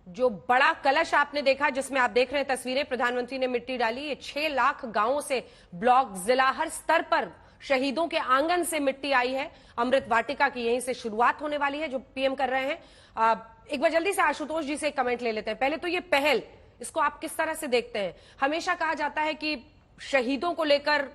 जो बड़ा कलश आपने देखा, जिसमें आप देख रहे हैं तस्वीरें, प्रधानमंत्री ने मिट्टी डाली। ये 6 लाख गांवों से, ब्लॉक, जिला, हर स्तर पर शहीदों के आंगन से मिट्टी आई है। अमृत वाटिका की यहीं से शुरुआत होने वाली है, जो पीएम कर रहे हैं। एक बार जल्दी से आशुतोष जी से एक कमेंट ले लेते हैं। पहले तो ये पहल, इसको आप किस तरह से देखते हैं? हमेशा कहा जाता है कि शहीदों को लेकर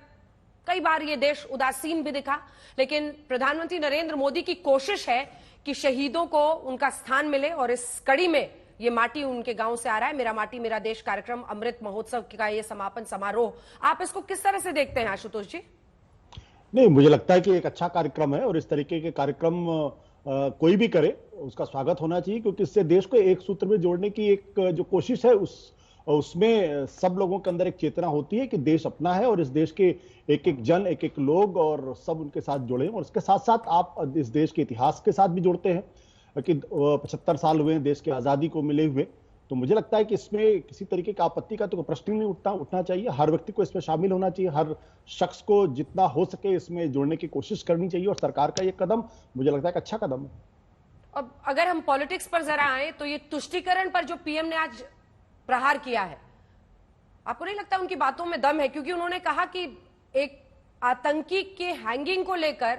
कई बार ये देश उदासीन भी दिखा, लेकिन प्रधानमंत्री नरेंद्र मोदी की कोशिश है कि शहीदों को उनका स्थान मिले, और इस कड़ी में ये माटी उनके गांव से आ रहा है। मेरा माटी मेरा देश कार्यक्रम, अमृत महोत्सव का ये समापन समारोह, आप इसको किस तरह से देखते हैं आशुतोष जी? नहीं, मुझे लगता है कि एक अच्छा कार्यक्रम है, और इस तरीके के कार्यक्रम कोई भी करे उसका स्वागत होना चाहिए, क्योंकि इससे देश को एक सूत्र में जोड़ने की एक जो कोशिश है उसमें सब लोगों के अंदर एक चेतना होती है कि देश अपना है, और इस देश के एक एक जन, एक एक लोग और सब उनके साथ जुड़े हैं। और इसके साथ साथ आप इस देश के इतिहास के साथ भी जुड़ते हैं कि 75 साल हुए हैं देश की आजादी को मिले हुए। तो मुझे लगता है कि इसमें किसी तरीके का आपत्ति का तो प्रश्न ही नहीं उठना चाहिए। हर व्यक्ति को इसमें शामिल होना चाहिए, हर शख्स को जितना हो सके इसमें जोड़ने की कोशिश करनी चाहिए, और सरकार का ये कदम मुझे लगता है कि अच्छा कदम है। अब अगर हम पॉलिटिक्स पर जरा आए, तो ये तुष्टीकरण पर जो पीएम ने आज प्रहार किया है, आपको नहीं लगता उनकी बातों में दम है? क्योंकि उन्होंने कहा कि एक आतंकी के हैंगिंग को लेकर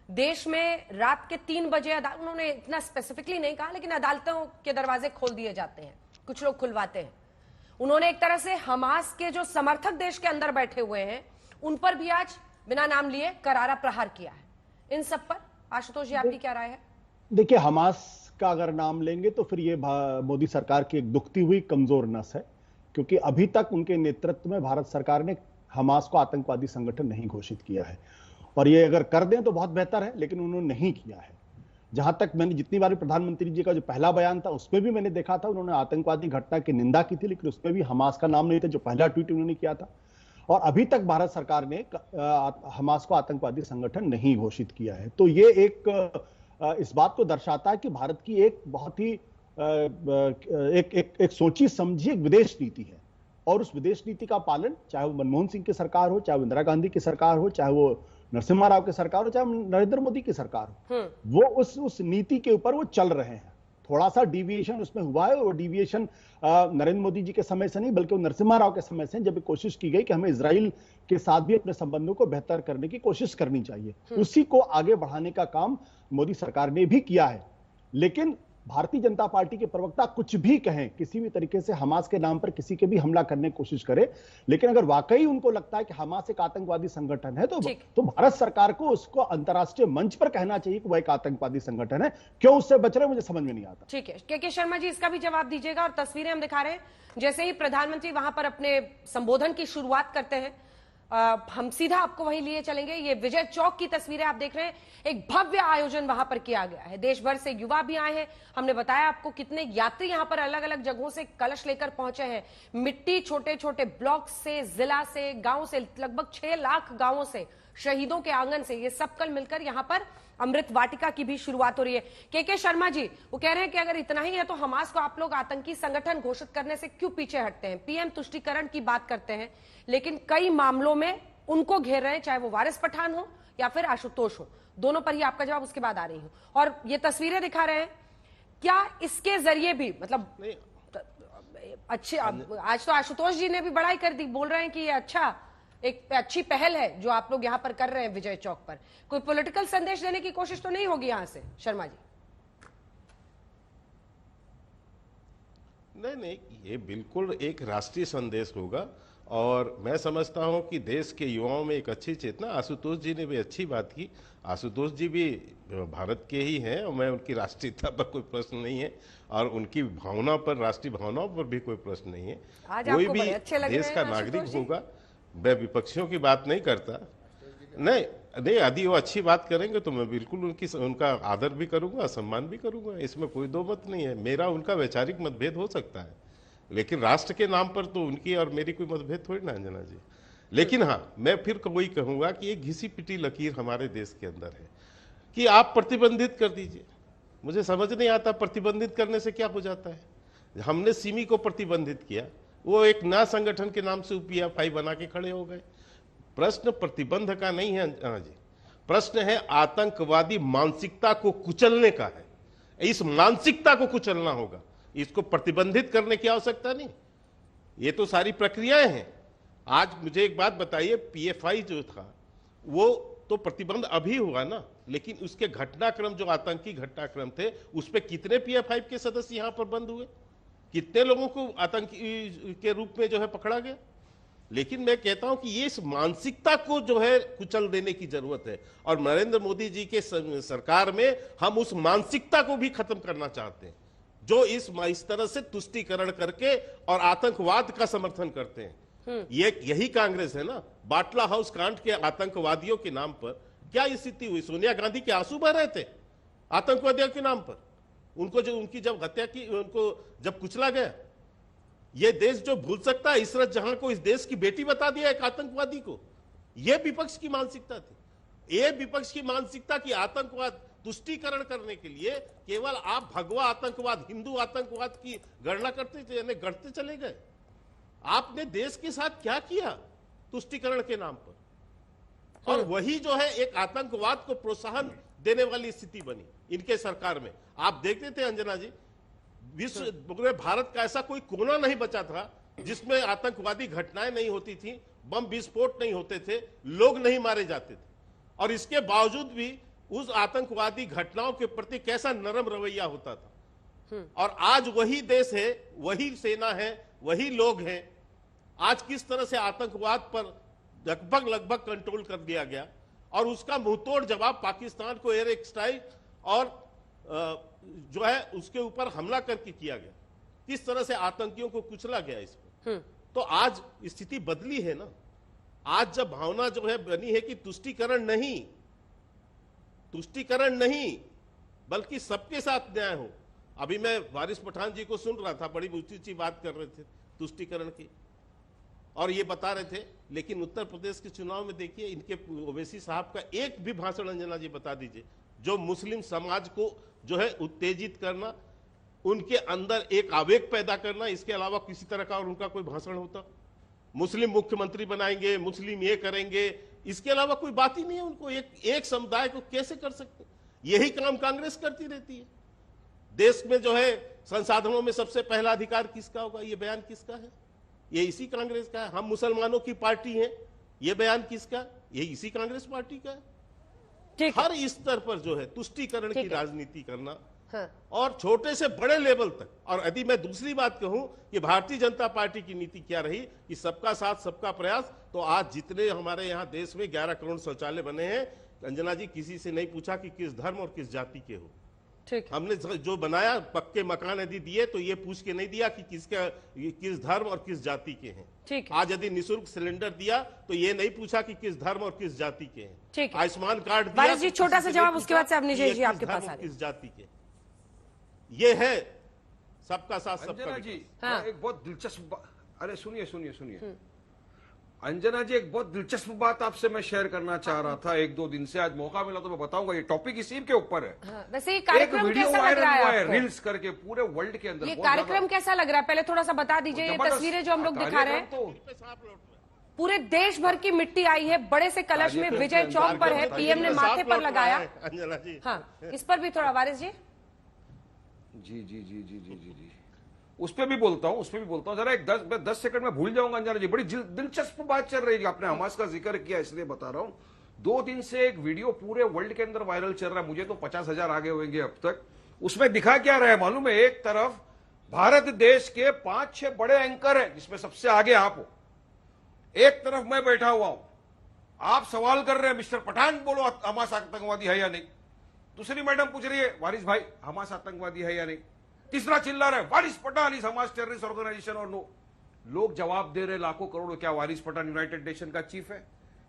देश में रात के 3 बजे, उन्होंने इतना स्पेसिफिकली नहीं कहा, लेकिन अदालतों के दरवाजे खोल दिए जाते हैं, कुछ लोग खुलवाते हैं। उन्होंने एक तरह से हमास के जो समर्थक देश के अंदर बैठे हुए हैं उन पर भी आज बिना नाम लिए करारा प्रहार किया है। इन सब पर आशुतोष जी आपकी क्या राय है? देखिए, हमास का अगर नाम लेंगे तो फिर ये मोदी सरकार की एक दुखती हुई कमजोर नस है, क्योंकि अभी तक उनके नेतृत्व में भारत सरकार ने हमास को आतंकवादी संगठन नहीं घोषित किया है, और ये अगर कर दें तो बहुत बेहतर है, लेकिन उन्होंने नहीं किया है। जहां तक मैंने जितनी बार प्रधानमंत्री जी का जो पहला बयान था उसमें भी मैंने देखा था उन्होंने आतंकवादी घटना की निंदा की थी, लेकिन उसमें भी हमास का नाम नहीं था, जो पहला ट्वीट उन्होंने किया था। और अभी तक भारत सरकार ने हमास को आतंकवादी संगठन नहीं घोषित किया है। तो ये इस बात को दर्शाता है कि भारत की एक बहुत ही एक सोची समझी एक विदेश नीति है, और उस विदेश नीति का पालन चाहे वो मनमोहन सिंह की सरकार हो, चाहे वो इंदिरा गांधी की सरकार हो, चाहे वो नरसिम्हा राव की सरकार हो, चाहे नरेंद्र मोदी की सरकार हो, वो उस नीति के ऊपर वो चल रहे हैं। थोड़ा सा डिविएशन उसमें हुआ है, और डिविएशन नरेंद्र मोदी जी के समय से नहीं, बल्कि वो नरसिम्हा राव के समय से, जब कोशिश की गई कि हमें इजराइल के साथ भी अपने संबंधों को बेहतर करने की कोशिश करनी चाहिए, उसी को आगे बढ़ाने का काम मोदी सरकार ने भी किया है। लेकिन भारतीय जनता पार्टी के प्रवक्ता कुछ भी कहें, किसी भी तरीके से हमास के नाम पर किसी के भी हमला करने की कोशिश करे, लेकिन अगर वाकई उनको लगता है कि हमास एक आतंकवादी संगठन है तो भारत सरकार को उसको अंतर्राष्ट्रीय मंच पर कहना चाहिए कि वह एक आतंकवादी संगठन है। क्यों उससे बच रहे, मुझे समझ में नहीं आता। ठीक है, के शर्मा जी, इसका भी जवाब दीजिएगा। और तस्वीरें हम दिखा रहे हैं, जैसे ही प्रधानमंत्री वहां पर अपने संबोधन की शुरुआत करते हैं, हम सीधा आपको वहीं लिए चलेंगे। ये विजय चौक की तस्वीरें आप देख रहे हैं। एक भव्य आयोजन वहां पर किया गया है, देश भर से युवा भी आए हैं। हमने बताया आपको कितने यात्री यहां पर अलग अलग जगहों से कलश लेकर पहुंचे हैं। मिट्टी छोटे छोटे ब्लॉक से, जिला से, गांव से, लगभग 6 लाख गांवों से, शहीदों के आंगन से, ये सब कल मिलकर यहां पर अमृत वाटिका की भी शुरुआत हो रही है। के शर्मा जी, वो कह रहे हैं कि अगर इतना ही है तो हमास को आप लोग आतंकी संगठन घोषित करने से क्यों पीछे हटते हैं? पीएम तुष्टीकरण की बात करते हैं, लेकिन कई मामलों में उनको घेर रहे हैं, चाहे वो वारिस पठान हो या फिर आशुतोष हो। दोनों पर ही आपका जवाब उसके बाद आ रही हूं। और ये तस्वीरें दिखा रहे हैं, क्या इसके जरिए भी, मतलब अच्छे, आज तो आशुतोष जी ने भी बड़ाई कर दी, बोल रहे हैं कि ये अच्छा, एक अच्छी पहल है जो आप लोग यहां पर कर रहे हैं विजय चौक पर। कोई पॉलिटिकल संदेश देने की कोशिश तो नहीं होगी यहां से, शर्मा जी? नहीं, ये बिल्कुल एक राष्ट्रीय संदेश होगा, और मैं समझता हूं कि देश के युवाओं में एक अच्छी चेतना, आशुतोष जी ने भी अच्छी बात की। आशुतोष जी भी भारत के ही हैं, और मैं उनकी राष्ट्रीयता पर कोई प्रश्न नहीं है, और उनकी भावना पर, राष्ट्रीय भावनाओं पर भी कोई प्रश्न नहीं है। कोई भी देश का नागरिक होगा, मैं विपक्षियों की बात नहीं करता, नहीं, यदि वो अच्छी बात करेंगे तो मैं बिल्कुल उनका आदर भी करूंगा, सम्मान भी करूंगा, इसमें कोई दो मत नहीं है। मेरा उनका वैचारिक मतभेद हो सकता है, लेकिन राष्ट्र के नाम पर तो उनकी और मेरी कोई मतभेद थोड़ी ना, अंजना जी। लेकिन हाँ, मैं फिर वही कहूंगा कि एक घिसी पिटी लकीर हमारे देश के अंदर है कि आप प्रतिबंधित कर दीजिए। मुझे समझ नहीं आता प्रतिबंधित करने से क्या हो जाता है। हमने सिमी को प्रतिबंधित किया, वो एक नया संगठन के नाम से PFI बना के खड़े हो गए। प्रश्न प्रतिबंध का नहीं है अंजना जी, प्रश्न है आतंकवादी मानसिकता को कुचलने का है। इस मानसिकता को कुचलना होगा, इसको प्रतिबंधित करने की आवश्यकता नहीं। ये तो सारी प्रक्रियाएं हैं। आज मुझे एक बात बताइए, पीएफआई जो था वो तो प्रतिबंध अभी हुआ ना, लेकिन उसके घटनाक्रम जो आतंकी घटनाक्रम थे उस पे कितने पीएफआई के सदस्य यहां पर बंद हुए, कितने लोगों को आतंकी के रूप में जो है पकड़ा गया। लेकिन मैं कहता हूं कि ये इस मानसिकता को जो है कुचल देने की जरूरत है, और नरेंद्र मोदी जी के सरकार में हम उस मानसिकता को भी खत्म करना चाहते हैं जो इस तरह से तुष्टीकरण करके और आतंकवाद का समर्थन करते हैं। यही कांग्रेस है ना। बाटला हाउस कांड के आतंकवादियों के नाम पर क्या स्थिति हुई? सोनिया गांधी के आंसू बह रहे थे आतंकवादियों के नाम पर। उनकी जब हत्या की, उनको जब कुचला गया। यह देश जो भूल सकता है इशरत जहां को इस देश की बेटी बता दिया एक आतंकवादी को? यह विपक्ष की मानसिकता थी। यह विपक्ष की मानसिकता की आतंकवाद तुष्टीकरण करने के लिए केवल आप भगवा आतंकवाद, हिंदू आतंकवाद की गणना गढ़ते चले गए। आपने देश के साथ क्या किया तुष्टीकरण के नाम पर? और वही जो है एक आतंकवाद को प्रोत्साहन देने वाली स्थिति बनी इनके सरकार में। आप देखते थे अंजना जी, विश्व में भारत का ऐसा कोई कोना नहीं बचा था जिसमें आतंकवादी घटनाएं नहीं होती थी, बम विस्फोट नहीं होते थे, लोग नहीं मारे जाते थे। और इसके बावजूद भी उस आतंकवादी घटनाओं के प्रति कैसा नरम रवैया होता था। और आज वही देश है, वही सेना है, वही लोग हैं। आज किस तरह से आतंकवाद पर लगभग कंट्रोल कर दिया गया, और उसका मुंहतोड़ जवाब पाकिस्तान को एयर स्ट्राइक और जो है उसके ऊपर हमला करके किया गया। किस तरह से आतंकियों को कुचला गया इसमें। तो आज स्थिति बदली है ना। आज जब भावना जो है बनी है कि तुष्टीकरण नहीं बल्कि सबके साथ न्याय हो। अभी मैं वारिस पठान जी को सुन रहा था, बड़ी ऊंची बात कर रहे थे तुष्टीकरण की, और ये बता रहे थे। लेकिन उत्तर प्रदेश के चुनाव में देखिए, इनके ओवैसी साहब का एक भी भाषण अंजना जी बता दीजिए जो मुस्लिम समाज को जो है उत्तेजित करना, उनके अंदर एक आवेग पैदा करना, इसके अलावा किसी तरह का और उनका कोई भाषण होता? मुस्लिम मुख्यमंत्री बनाएंगे, मुस्लिम ये करेंगे, इसके अलावा कोई बात ही नहीं है उनको। एक समुदाय को कैसे कर सकते? यही काम कांग्रेस करती रहती है। देश में जो है संसाधनों में सबसे पहला अधिकार किसका होगा, ये बयान किसका है? ये इसी कांग्रेस का है। हम मुसलमानों की पार्टी हैं, ये बयान किसका? ये इसी कांग्रेस पार्टी का है। हर स्तर पर जो है तुष्टीकरण की राजनीति करना, हाँ। और छोटे से बड़े लेवल तक। और यदि मैं दूसरी बात कहूं कि भारतीय जनता पार्टी की नीति क्या रही कि सबका साथ सबका प्रयास, तो आज जितने हमारे यहां देश में 11 करोड़ शौचालय बने हैं, अंजना जी, किसी से नहीं पूछा कि किस धर्म और किस जाति के हो। हमने जो बनाया, पक्के मकान यदि दिए तो ये पूछ के नहीं दिया कि किस धर्म और किस जाति के हैं। आज यदि निःशुल्क सिलेंडर दिया तो ये नहीं पूछा कि किस धर्म और किस जाति के हैं। आयुष्मान कार्ड दिया जी, छोटा सा जवाब, उसके बाद से अवनीश जी आपके पास आ रहे हैं। किस जाति के? ये है सबका साथ सबका जी। हाँ। एक बहुत दिलचस्प, अरे सुनिए अंजना जी, एक बहुत दिलचस्प बात आपसे मैं शेयर करना चाह रहा था। 1-2 दिन से आज मौका मिला तो मैं बताऊंगा। ये टॉपिक इसी के ऊपर है। हाँ, वैसे ये कार्यक्रम कैसा लग रहा है आपको? रील्स करके पूरे वर्ल्ड के अंदर ये कार्यक्रम कैसा लग रहा है? पहले थोड़ा सा बता दीजिए। ये तस्वीरें जो हम लोग दिखा रहे हैं, पूरे देश भर की मिट्टी आई है, बड़े से कलश में विजय चौक पर है, पीएम ने माथे पर लगाया। अंजना जी, हाँ, इस पर भी थोड़ा वारिस जी। जी उस पे भी बोलता हूँ जरा एक 10 सेकंड में भूल जाऊंगा अंजना जी। बड़ी दिलचस्प बात चल रही है, आपने हमास का जिक्र किया इसलिए बता रहा हूं। 2 दिन से एक वीडियो पूरे वर्ल्ड के अंदर वायरल चल रहा है, मुझे तो 50,000 आगे होंगे अब तक। उसमें दिखा क्या रहा है मालूम है? एक तरफ भारत देश के 5-6 बड़े एंकर हैं जिसमें सबसे आगे आप हो, एक तरफ मैं बैठा हुआ हूं। आप सवाल कर रहे हैं मिस्टर पठान बोलो हमास आतंकवादी है या नहीं। दूसरी मैडम पूछ रही है वारिस भाई हमास आतंकवादी है या नहीं। तीसरा चिल्ला रहे Waris Pathan is Hamas terrorist organization और नो। लोग जवाब दे रहे लाखों करोड़ों। क्या वारिस पठान यूनाइटेड नेशन का चीफ है?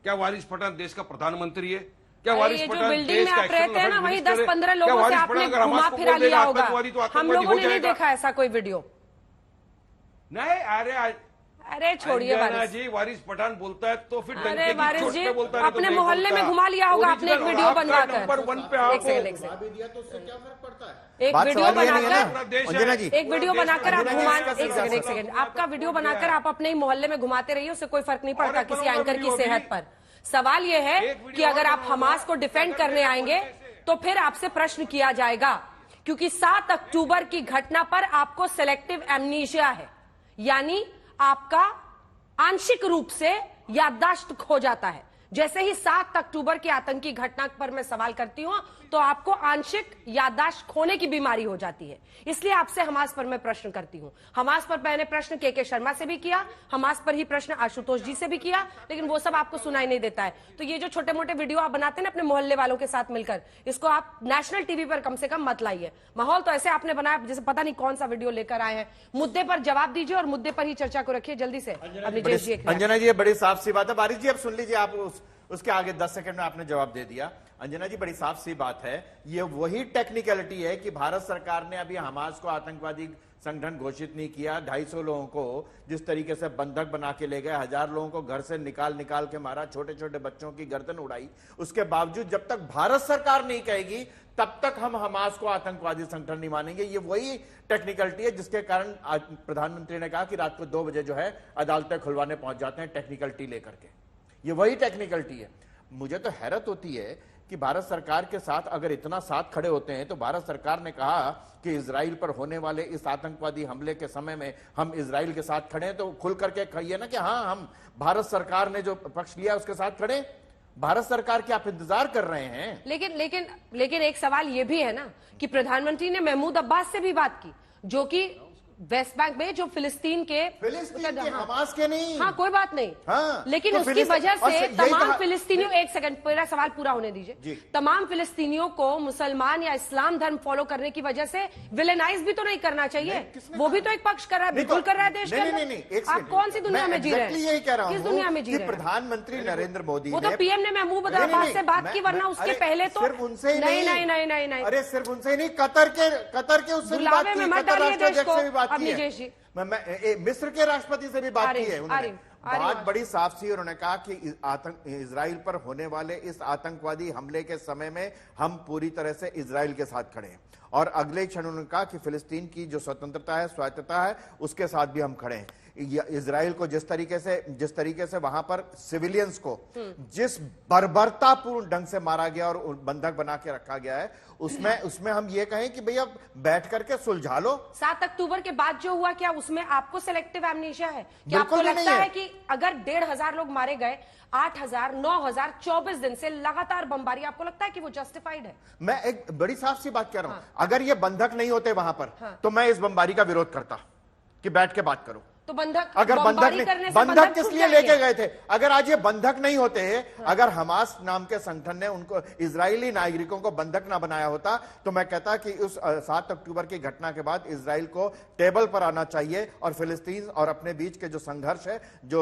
क्या वारिस पठान देश का प्रधानमंत्री है? क्या वारिस पठान बिल्डिंग में आप रहते हैं ना, वही 10-15 लोगों से आपने घुमा फिरा लिया होगा। हम लोगों ने नहीं देखा ऐसा कोई वीडियो। नहीं, अरे छोड़िए वारिस जी, वारिस पठान बोलता है तो फिर अरे वारिस जी, अपने मोहल्ले में घुमा लिया होगा आपने एक वीडियो बनाकर। नंबर 1 पे आप एक वीडियो बनाकर आप घुमा, एक सेकंड, आपका वीडियो बनाकर आप अपने ही मोहल्ले में घुमाते रहिए, उससे कोई फर्क नहीं पड़ता किसी एंकर की सेहत पर। सवाल यह है कि अगर आप हमास को डिफेंड करने आएंगे तो फिर आपसे प्रश्न किया जाएगा, क्योंकि 7 अक्टूबर की घटना पर आपको सेलेक्टिव एमनीशिया है, यानी आपका आंशिक रूप से याददाश्त खो जाता है। जैसे ही 7 अक्टूबर की आतंकी घटना पर मैं सवाल करती हूं तो आपको आंशिक याददाश्त खोने की बीमारी हो जाती है। इसलिए आपसे हमास पर मैं प्रश्न करती हूं। हमास पर मैंने प्रश्न के शर्मा से भी किया, हमास पर ही प्रश्न आशुतोष जी से भी किया, लेकिन वो सब आपको सुनाई नहीं देता है। तो ये जो छोटे मोटे वीडियो आप बनाते हैं ना अपने मोहल्ले वालों के साथ मिलकर, इसको आप नेशनल टीवी पर कम से कम मत लाइए। माहौल तो ऐसे आपने बनाया जैसे पता नहीं कौन सा वीडियो लेकर आए हैं। मुद्दे पर जवाब दीजिए और मुद्दे पर ही चर्चा को रखिए जल्दी से। अंजना जी, बड़ी साफ सी बात है। बारिश जी अब सुन लीजिए, आप उसके आगे 10 सेकंड में आपने जवाब दे दिया। अंजना जी, बड़ी साफ सी बात है, ये वही टेक्निकलिटी है कि भारत सरकार ने अभी हमास को आतंकवादी संगठन घोषित नहीं किया। 250 लोगों को जिस तरीके से बंधक बना के ले गए, 1000 लोगों को घर से निकाल के मारा, छोटे छोटे बच्चों की गर्दन उड़ाई, उसके बावजूद जब तक भारत सरकार नहीं कहेगी तब तक हम हमास को आतंकवादी संगठन नहीं मानेंगे। ये वही टेक्निकलिटी है जिसके कारण आज प्रधानमंत्री ने कहा कि रात को 2 बजे जो है अदालतें खुलवाने पहुंच जाते हैं टेक्निकलिटी लेकर के। ये वही टेक्निकलिटी है। मुझे तो हैरत होती है कि भारत सरकार के साथ अगर इतना साथ खड़े होते हैं तो भारत सरकार ने कहा कि इजराइल पर होने वाले इस आतंकवादी हमले के समय में हम इजराइल के साथ खड़े हैं, तो खुल करके कहिए ना कि हाँ, हम भारत सरकार ने जो पक्ष लिया उसके साथ खड़े। भारत सरकार के आप इंतजार कर रहे हैं। लेकिन एक सवाल यह भी है ना कि प्रधानमंत्री ने महमूद अब्बास से भी बात की, जो कि वेस्ट बैंक में जो फिलिस्तीन के हमास के नहीं, हाँ कोई बात नहीं, हाँ, लेकिन तो उसकी वजह से तमाम फिलिस्तीनियों, एक सेकंड मेरा सवाल पूरा होने दीजिए, तमाम फिलिस्तीनियों को मुसलमान या इस्लाम धर्म फॉलो करने की वजह से विलेनाइज भी तो नहीं करना चाहिए। वो भी तो एक पक्ष कर रहा है, बिल्कुल कर रहा है देश के। आप कौन सी दुनिया में जी रहे हैं? यही कह रहा हूं, किस दुनिया में जी रहे हैं? प्रधानमंत्री नरेंद्र मोदी, वो तो पीएम ने महमूद अब्बास से बात की, वरना उसके पहले तो सिर्फ उनसे ही नहीं, अरे सिर्फ उनसे ही नहीं, कतर के उससे भी बात की, कतर राष्ट्राध्यक्ष से भी बात की है, मिस्र के राष्ट्रपति से भी बात की है उन्होंने। बात बड़ी साफ सी, उन्होंने कहा कि इजराइल पर होने वाले इस आतंकवादी हमले के समय में हम पूरी तरह से इजराइल के साथ खड़े हैं, और अगले क्षण उन्होंने कहा कि फिलिस्तीन की जो स्वतंत्रता है, स्वायत्तता है, उसके साथ भी हम खड़े हैं। इजराइल को जिस तरीके से वहां पर सिविलियंस को जिस बर्बरतापूर्ण ढंग से मारा गया और बंधक बना के रखा गया है, उसमें हम ये कहें कि भैया बैठ करके सुलझा लो। 7 अक्टूबर के बाद जो हुआ, क्या उसमें आपको सिलेक्टिव एमनीशिया है? क्या आपको लगता है कि अगर 1,500 लोग मारे गए, 8,000, 9,000, 24 दिन से लगातार बमबारी, आपको लगता है कि वो जस्टिफाइड है? मैं एक बड़ी साफ सी बात कह रहा हूं, अगर ये बंधक नहीं होते वहां पर तो मैं इस बमबारी का विरोध करता कि बैठ के बात करो। तो बंधक, अगर बंधक किस लिए लेके गए थे? अगर आज ये बंधक नहीं होते, अगर हमास नाम के संगठन ने उनको इजरायली नागरिकों को बंधक ना बनाया होता, तो मैं कहता कि उस 7 अक्टूबर की घटना के बाद इजराइल को टेबल पर आना चाहिए और फिलिस्तीन और अपने बीच के जो संघर्ष है, जो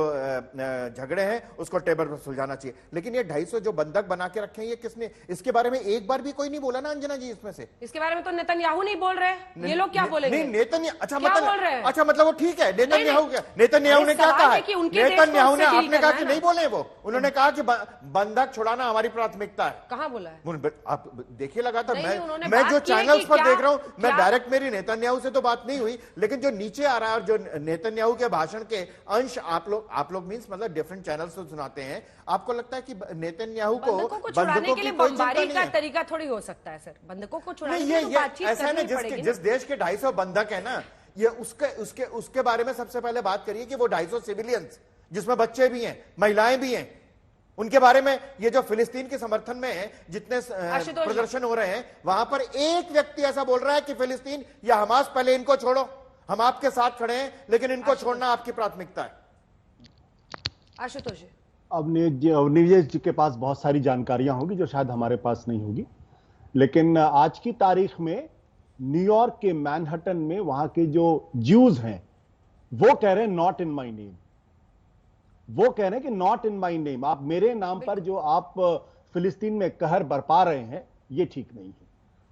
झगड़े हैं, उसको टेबल पर सुलझाना चाहिए। लेकिन ये 250 जो बंधक बना के रखे हैं, ये किसने? इसके बारे में एक बार भी कोई नहीं बोला ना अंजना जी इसमें से। इसके बारे में तो नेतन्याहू नहीं बोल रहे, ये लोग क्या बोलेंगे? अच्छा, मतलब वो ठीक है, नेतन्याहू ने क्या कहा? नेतन्याहू ने आपने कहा कि नहीं बोले, वो उन्होंने कहा कि बंधक छुड़ाना हमारी प्राथमिकता है। कहाँ बोला है? आप देखिए लगातार, मैं जो चैनल्स पर देख रहा हूं, मैं डायरेक्ट, मेरी नेतन्याहू से तो बात नहीं हुई, लेकिन जो नीचे आ रहा है और जो नेतन्याहू के भाषण के अंश आप लोग मींस मतलब डिफरेंट चैनल्स से सुनाते हैं, आपको लगता है कि नेतन्याहू को बंधकों की बमबारी का तरीका थोड़ी हो सकता है? सर, बंधकों को छुड़ाने के लिए बातचीत करनी पड़ेगी। जिस देश के 250 बंधक है ना, ये उसके बारे में सबसे पहले बात करिए कि वो 250 सिविलियंस, जिसमें बच्चे भी हैं, महिलाएं भी हैं, उनके बारे में, ये जो फिलिस्तीन के समर्थन में है जितने प्रदर्शन हो रहे हैं, वहां पर एक व्यक्ति ऐसा बोल रहा है कि फिलिस्तीन या हमास, पहले इनको छोड़ो, हम आपके साथ खड़े हैं, लेकिन इनको छोड़ना आपकी प्राथमिकता है। आशुतोष जी, अवनीश जी के पास बहुत सारी जानकारियां होगी जो शायद हमारे पास नहीं होगी, लेकिन आज की तारीख में न्यूयॉर्क के मैनहट्टन में वहां के जो ज्यूज हैं वो कह रहे हैं नॉट इन माय नेम। वो कह रहे हैं कि नॉट इन माय नेम, आप मेरे नाम पर जो आप फिलिस्तीन में कहर बरपा रहे हैं, ये ठीक नहीं है।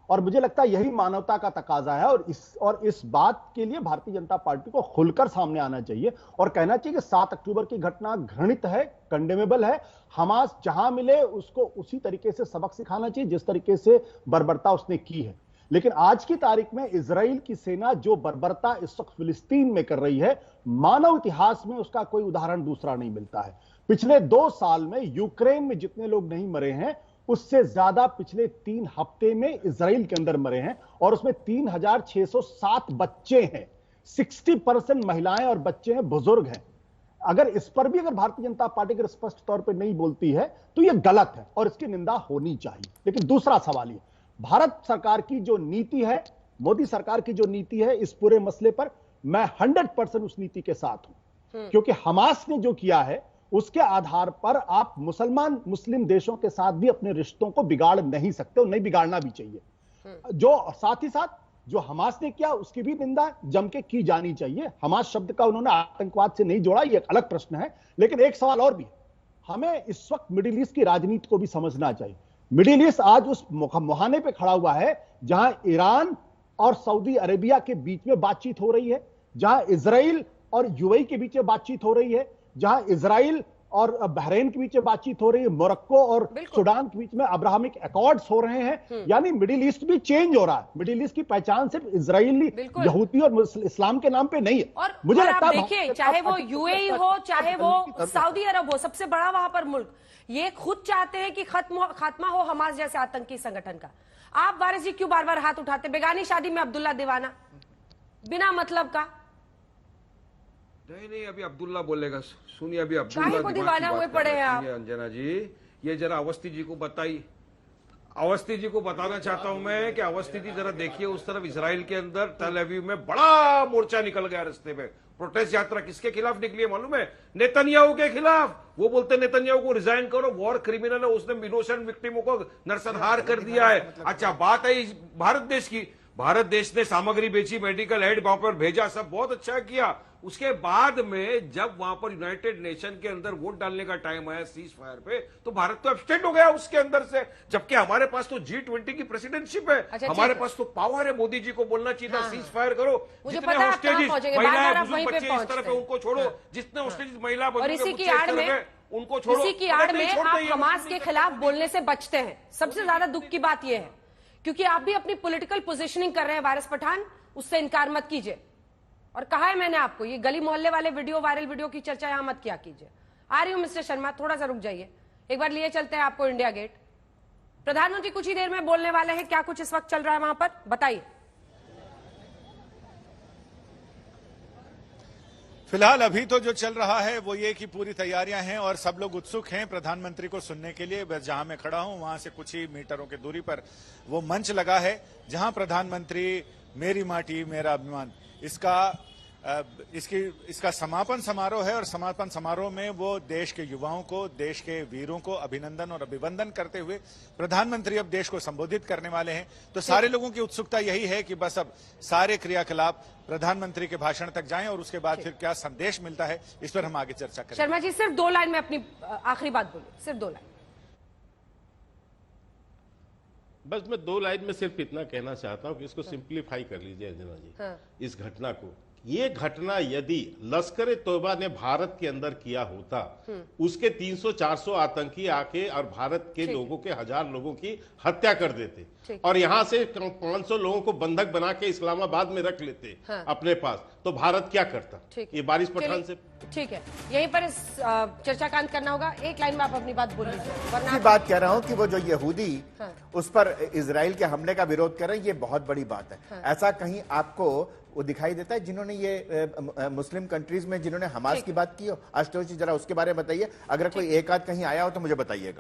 और मुझे लगता है यही मानवता का तकाजा है, और इस बात के लिए भारतीय जनता पार्टी को खुलकर सामने आना चाहिए और कहना चाहिए कि 7 अक्टूबर की घटना घृणित है, कंडेमेबल है। हमास जहां मिले उसको उसी तरीके से सबक सिखाना चाहिए जिस तरीके से बर्बरता उसने की है। लेकिन आज की तारीख में इजराइल की सेना जो बर्बरता इस वक्त फिलिस्तीन में कर रही है, मानव इतिहास में उसका कोई उदाहरण दूसरा नहीं मिलता है। पिछले 2 साल में यूक्रेन में जितने लोग नहीं मरे हैं, उससे ज्यादा पिछले 3 हफ्ते में इजराइल के अंदर मरे हैं और उसमें 3607 बच्चे हैं। 60% महिलाएं और बच्चे हैं, बुजुर्ग हैं। अगर इस पर भी अगर भारतीय जनता पार्टी अगर स्पष्ट तौर पर नहीं बोलती है तो यह गलत है और इसकी निंदा होनी चाहिए। लेकिन दूसरा सवाल यह, भारत सरकार की जो नीति है, मोदी सरकार की जो नीति है इस पूरे मसले पर, मैं 100% उस नीति के साथ हूं, क्योंकि हमास ने जो किया है उसके आधार पर आप मुस्लिम देशों के साथ भी अपने रिश्तों को बिगाड़ नहीं सकते और नहीं बिगाड़ना भी चाहिए। जो साथ ही साथ जो हमास ने किया उसकी भी निंदा जम के की जानी चाहिए। हमास शब्द का उन्होंने आतंकवाद से नहीं जोड़ा, यह एक अलग प्रश्न है। लेकिन एक सवाल और भी है, हमें इस वक्त मिडिल ईस्ट की राजनीति को भी समझना चाहिए। मिडिल ईस्ट आज उस मुहाने पे खड़ा हुआ है जहां ईरान और सऊदी अरेबिया के बीच में बातचीत हो रही है, जहां इजराइल और यूएई के बीच में बातचीत हो रही है, जहां इजराइल और बहरीन के बीच में बातचीत हो रही है, मोरक्को और सूडान के बीच में अब्राहमिक अकॉर्ड्स हो रहे हैं। यानी मिडिल ईस्ट भी चेंज हो रहा है। मिडिल ईस्ट की पहचान सिर्फ इजरायली, यहूदी और इस्लाम के नाम पे नहीं है। और मुझे लगता है देखिए, चाहे वो यूएई हो, चाहे वो सऊदी अरब हो, सबसे बड़ा वहां पर मुल्क, ये खुद चाहते हैं कि खात्मा हो हमास जैसे आतंकी संगठन का। आप वारिस जी क्यों बार बार हाथ उठाते? बेगानी शादी में अब्दुल्ला दीवाना बिना मतलब का। नहीं, अभी अब्दुल्ला बोलेगा, सुनिए। अभी अब्दुल्ला को दीवाना हुए पड़े हैं आप? अंजना जी, ये जरा अवस्थी जी को बताइए। अवस्थी जी को बताना चाहता हूं मैं कि अवस्थी जी जरा देखिए, उस तरफ इजराइल के अंदर तेल अवीव में बड़ा मोर्चा निकल गया रास्ते में। प्रोटेस्ट यात्रा किसके खिलाफ निकली है मालूम है? नेतन्याहू के खिलाफ। वो बोलते नेतन्याहू को रिजाइन करो, वॉर क्रिमिनल है, उसने इनोसेंट विक्टिमों को नरसंहार कर दिया है। अच्छा, बात है भारत देश की। भारत देश ने सामग्री बेची, मेडिकल एड वहां पर भेजा, सब बहुत अच्छा किया। उसके बाद में जब वहां पर यूनाइटेड नेशन के अंदर वोट डालने का टाइम आया सीज फायर पे, तो भारत तो एब्स्टेंड हो गया उसके अंदर से, जबकि हमारे पास तो G20 की प्रेसिडेंटशिप है। अच्छा, हमारे पास तो पावर है। मोदी जी को बोलना चाहिए था सीज फायर करो। जितने पता है हॉस्टेजेस महिलाएं, बुजुर्ग बच्चे इस तरफ है उनको छोड़ो, जितने हॉस्टेजेस महिला और इसी की आड़ में उनको छोड़ो। इसी की आड़ में आप हमास के खिलाफ बोलने से बचते हैं। सबसे ज्यादा दुख की बात यह है, क्योंकि आप भी अपनी पॉलिटिकल पोजीशनिंग कर रहे हैं वारिस पठान, उससे इनकार मत कीजिए। और कहा है मैंने आपको, ये गली मोहल्ले वाले वीडियो, वायरल वीडियो की चर्चा यहां मत किया कीजिए। आ रही हूं मिस्टर शर्मा, थोड़ा सा रुक जाइए। एक बार लिए चलते हैं आपको इंडिया गेट। प्रधानमंत्री कुछ ही देर में बोलने वाले हैं, क्या कुछ इस वक्त चल रहा है वहां पर, बताइए। फिलहाल अभी तो जो चल रहा है वो ये कि पूरी तैयारियां हैं और सब लोग उत्सुक हैं प्रधानमंत्री को सुनने के लिए। बस जहां मैं खड़ा हूं वहां से कुछ ही मीटरों की दूरी पर वो मंच लगा है जहां प्रधानमंत्री मेरी माटी मेरा अभिमान इसका समापन समारोह है। और समापन समारोह में वो देश के युवाओं को, देश के वीरों को अभिनंदन और अभिवंदन करते हुए प्रधानमंत्री अब देश को संबोधित करने वाले हैं। तो सारे लोगों की उत्सुकता यही है कि बस अब सारे क्रियाकलाप प्रधानमंत्री के भाषण तक जाएं और उसके बाद फिर क्या संदेश मिलता है इस पर हम आगे चर्चा करेंगे। शर्मा जी, सिर्फ 2 लाइन में अपनी आखिरी बात बोलिए, सिर्फ 2 लाइन। बस मैं 2 लाइन में सिर्फ इतना कहना चाहता हूं कि इसको सिंप्लीफाई कर लीजिए अंजना जी। इस घटना को, ये घटना यदि लश्कर ए तौबा ने भारत के अंदर किया होता, उसके 300-400 आतंकी आके और भारत के लोगों के 1000 लोगों की हत्या कर देते और यहां से 500 लोगों को बंधक बना के इस्लामाबाद में रख लेते अपने पास, तो भारत क्या करता? ये वारिस पठान से ठीक है, यहीं पर इस चर्चा का अंत करना होगा। एक लाइन में आप अपनी बात बोल लीजिए, वरना बात कह रहा हूं कि वो जो यहूदी उस पर इजराइल के हमले का विरोध कर रहे हैं, ये बहुत बड़ी बात है। ऐसा कहीं आपको वो दिखाई देता है जिन्होंने ये मुस्लिम कंट्रीज में जिन्होंने हमास की बात की हो? आशुतोष जी जरा उसके बारे में बताइए, अगर कोई एक आध कहीं आया हो तो मुझे बताइएगा।